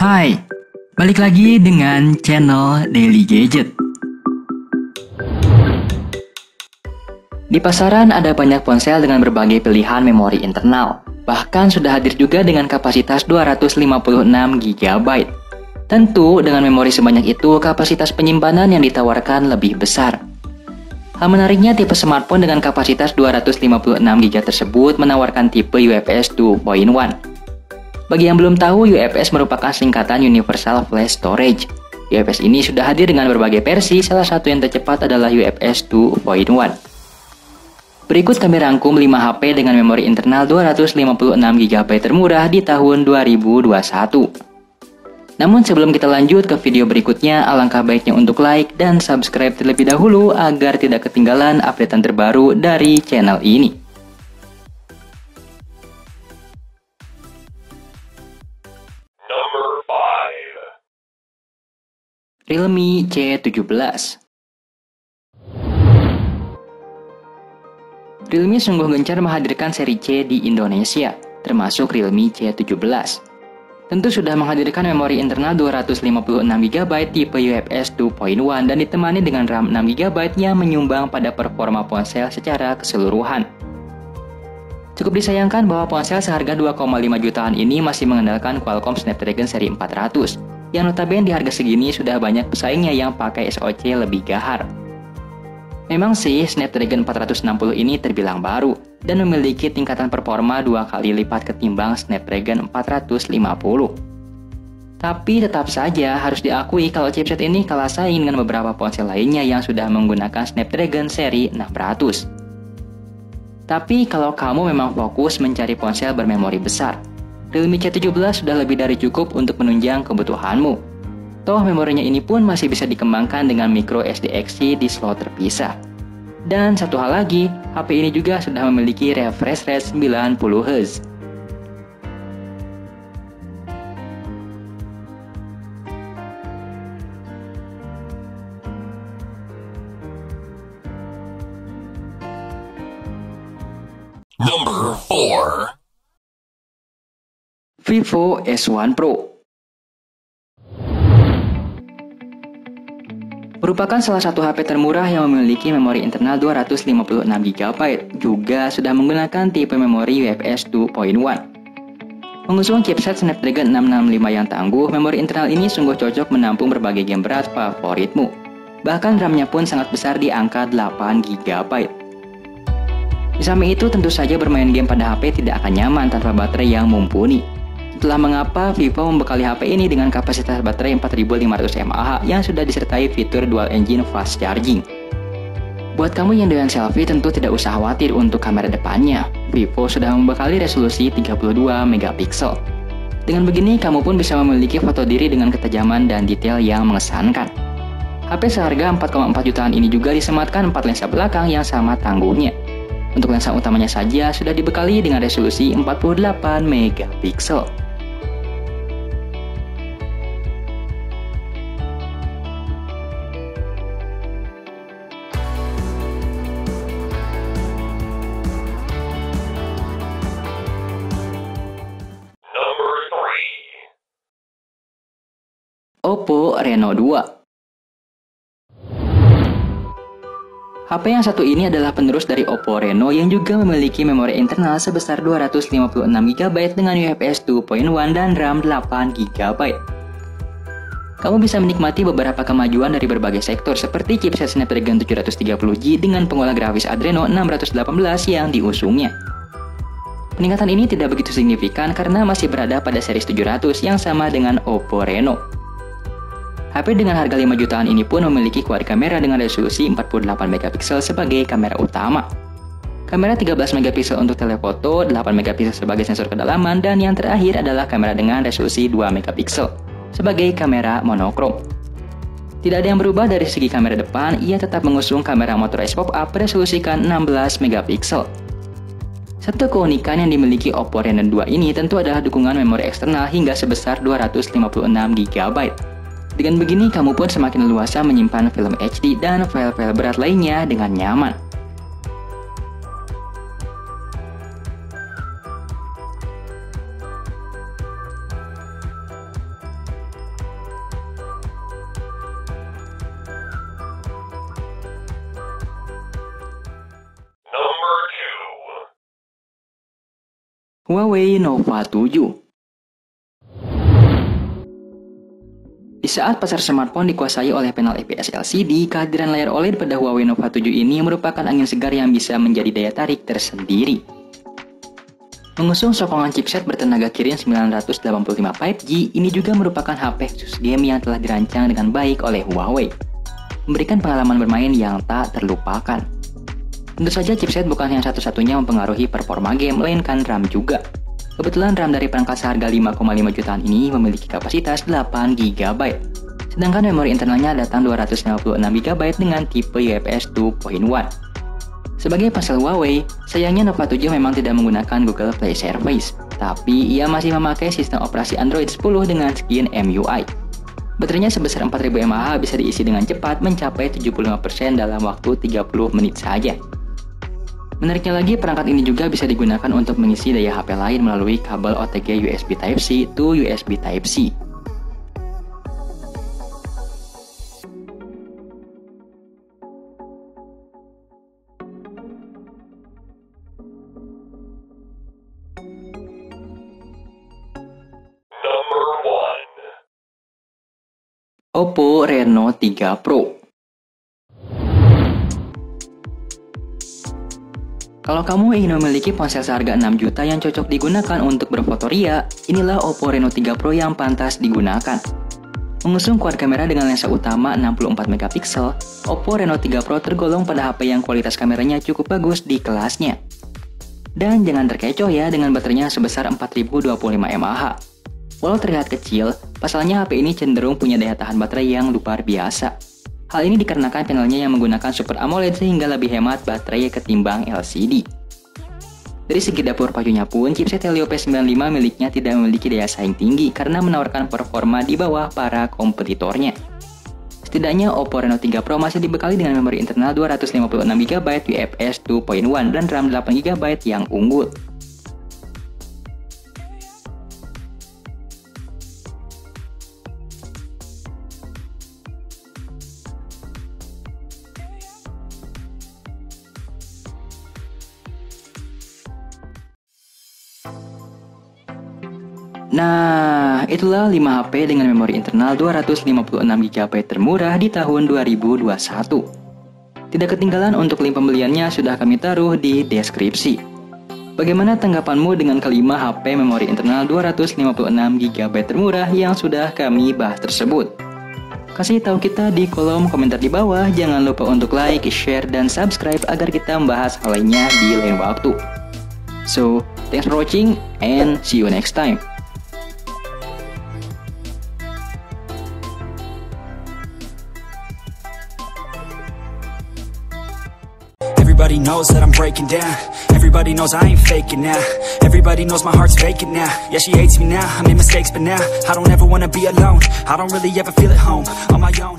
Hai, balik lagi dengan channel Daily Gadget. Di pasaran ada banyak ponsel dengan berbagai pilihan memori internal. Bahkan sudah hadir juga dengan kapasitas 256 GB. Tentu dengan memori sebanyak itu, kapasitas penyimpanan yang ditawarkan lebih besar. Hal menariknya, tipe smartphone dengan kapasitas 256 GB tersebut menawarkan tipe UFS 2.1. Bagi yang belum tahu, UFS merupakan singkatan Universal Flash Storage. UFS ini sudah hadir dengan berbagai versi, salah satu yang tercepat adalah UFS 2.1. Berikut kami rangkum 5 HP dengan memori internal 256 GB termurah di tahun 2021. Namun sebelum kita lanjut ke video berikutnya, alangkah baiknya untuk like dan subscribe terlebih dahulu agar tidak ketinggalan updatean terbaru dari channel ini. Number 5. Realme C17. Realme sungguh gencar menghadirkan seri C di Indonesia, termasuk Realme C17. Tentu sudah menghadirkan memori internal 256 GB tipe UFS 2.1 dan ditemani dengan RAM 6 GB yang menyumbang pada performa ponsel secara keseluruhan. Cukup disayangkan bahwa ponsel seharga 2,5 jutaan ini masih mengandalkan Qualcomm Snapdragon seri 400, yang notabene di harga segini sudah banyak pesaingnya yang pakai SoC lebih gahar. Memang sih, Snapdragon 460 ini terbilang baru dan memiliki tingkatan performa 2 kali lipat ketimbang Snapdragon 450. Tapi tetap saja harus diakui kalau chipset ini kalah saing dengan beberapa ponsel lainnya yang sudah menggunakan Snapdragon seri 600. Tapi kalau kamu memang fokus mencari ponsel bermemori besar, Realme C17 sudah lebih dari cukup untuk menunjang kebutuhanmu. Toh memorinya ini pun masih bisa dikembangkan dengan micro SDXC di slot terpisah. Dan satu hal lagi, HP ini juga sudah memiliki refresh rate 90 Hz. Number 4. Vivo S1 Pro merupakan salah satu HP termurah yang memiliki memori internal 256 GB, juga sudah menggunakan tipe memori UFS 2.1. Mengusung chipset Snapdragon 665 yang tangguh, memori internal ini sungguh cocok menampung berbagai game berat favoritmu. Bahkan RAM-nya pun sangat besar di angka 8 GB. Di samping itu, tentu saja bermain game pada HP tidak akan nyaman tanpa baterai yang mumpuni. Itulah mengapa Vivo membekali HP ini dengan kapasitas baterai 4500 mAh yang sudah disertai fitur dual engine fast charging. Buat kamu yang doyan selfie, tentu tidak usah khawatir untuk kamera depannya. Vivo sudah membekali resolusi 32 MP. Dengan begini, kamu pun bisa memiliki foto diri dengan ketajaman dan detail yang mengesankan. HP seharga 4,4 jutaan ini juga disematkan 4 lensa belakang yang sama tangguhnya. Untuk lensa utamanya saja sudah dibekali dengan resolusi 48 MP. Oppo Reno 2. HP yang satu ini adalah penerus dari Oppo Reno yang juga memiliki memori internal sebesar 256 GB dengan UFS 2.1 dan RAM 8 GB. Kamu bisa menikmati beberapa kemajuan dari berbagai sektor seperti chipset Snapdragon 730G dengan pengolah grafis Adreno 618 yang diusungnya. Peningkatan ini tidak begitu signifikan karena masih berada pada seri 700 yang sama dengan Oppo Reno. HP dengan harga 5 jutaan ini pun memiliki quad kamera dengan resolusi 48 MP sebagai kamera utama. Kamera 13 MP untuk telefoto, 8 MP sebagai sensor kedalaman, dan yang terakhir adalah kamera dengan resolusi 2 MP sebagai kamera monokrom. Tidak ada yang berubah dari segi kamera depan, ia tetap mengusung kamera motorized pop-up beresolusikan 16 MP. Satu keunikan yang dimiliki Oppo Reno 2 ini tentu adalah dukungan memori eksternal hingga sebesar 256 GB. Dengan begini, kamu pun semakin leluasa menyimpan film HD dan file-file berat lainnya dengan nyaman. Huawei Nova 7. Di saat pasar smartphone dikuasai oleh panel IPS LCD, kehadiran layar OLED pada Huawei Nova 7 ini merupakan angin segar yang bisa menjadi daya tarik tersendiri. Mengusung sokongan chipset bertenaga Kirin 985 5G, ini juga merupakan HP khusus game yang telah dirancang dengan baik oleh Huawei, memberikan pengalaman bermain yang tak terlupakan. Tentu saja chipset bukan yang satu-satunya mempengaruhi performa game, melainkan RAM juga. Kebetulan RAM dari perangkat seharga 5,5 jutaan ini memiliki kapasitas 8 GB. Sedangkan memori internalnya datang 256 GB dengan tipe UFS 2.1. Sebagai ponsel Huawei, sayangnya Nova 7 memang tidak menggunakan Google Play Service, tapi ia masih memakai sistem operasi Android 10 dengan skin MUI. Baterainya sebesar 4000 mAh bisa diisi dengan cepat mencapai 75% dalam waktu 30 menit saja. Menariknya lagi, perangkat ini juga bisa digunakan untuk mengisi daya HP lain melalui kabel OTG USB Type-C to USB Type-C. Number 1. Oppo Reno 3 Pro. Kalau kamu ingin memiliki ponsel seharga 6 juta yang cocok digunakan untuk berfoto ria, inilah Oppo Reno 3 Pro yang pantas digunakan. Mengusung quad kamera dengan lensa utama 64 MP, Oppo Reno 3 Pro tergolong pada HP yang kualitas kameranya cukup bagus di kelasnya. Dan jangan terkecoh ya dengan baterainya sebesar 4025 mAh. Walau terlihat kecil, pasalnya HP ini cenderung punya daya tahan baterai yang luar biasa. Hal ini dikarenakan panelnya yang menggunakan Super AMOLED sehingga lebih hemat baterai ketimbang LCD. Dari segi dapur pacunya pun, chipset Helio P95 miliknya tidak memiliki daya saing tinggi karena menawarkan performa di bawah para kompetitornya. Setidaknya Oppo Reno 3 Pro masih dibekali dengan memori internal 256 GB UFS 2.1 dan RAM 8 GB yang unggul. Nah, itulah 5 HP dengan memori internal 256 GB termurah di tahun 2021. Tidak ketinggalan untuk link pembeliannya sudah kami taruh di deskripsi. Bagaimana tanggapanmu dengan kelima HP memori internal 256 GB termurah yang sudah kami bahas tersebut? Kasih tahu kita di kolom komentar di bawah. Jangan lupa untuk like, share, dan subscribe agar kita membahas hal lainnya di lain waktu. So, thanks for watching and see you next time. Everybody knows that I'm breaking down. Everybody knows I ain't faking now. Everybody knows my heart's vacant now. Yeah, she hates me now. I made mistakes, but now I don't ever wanna be alone. I don't really ever feel at home on my own.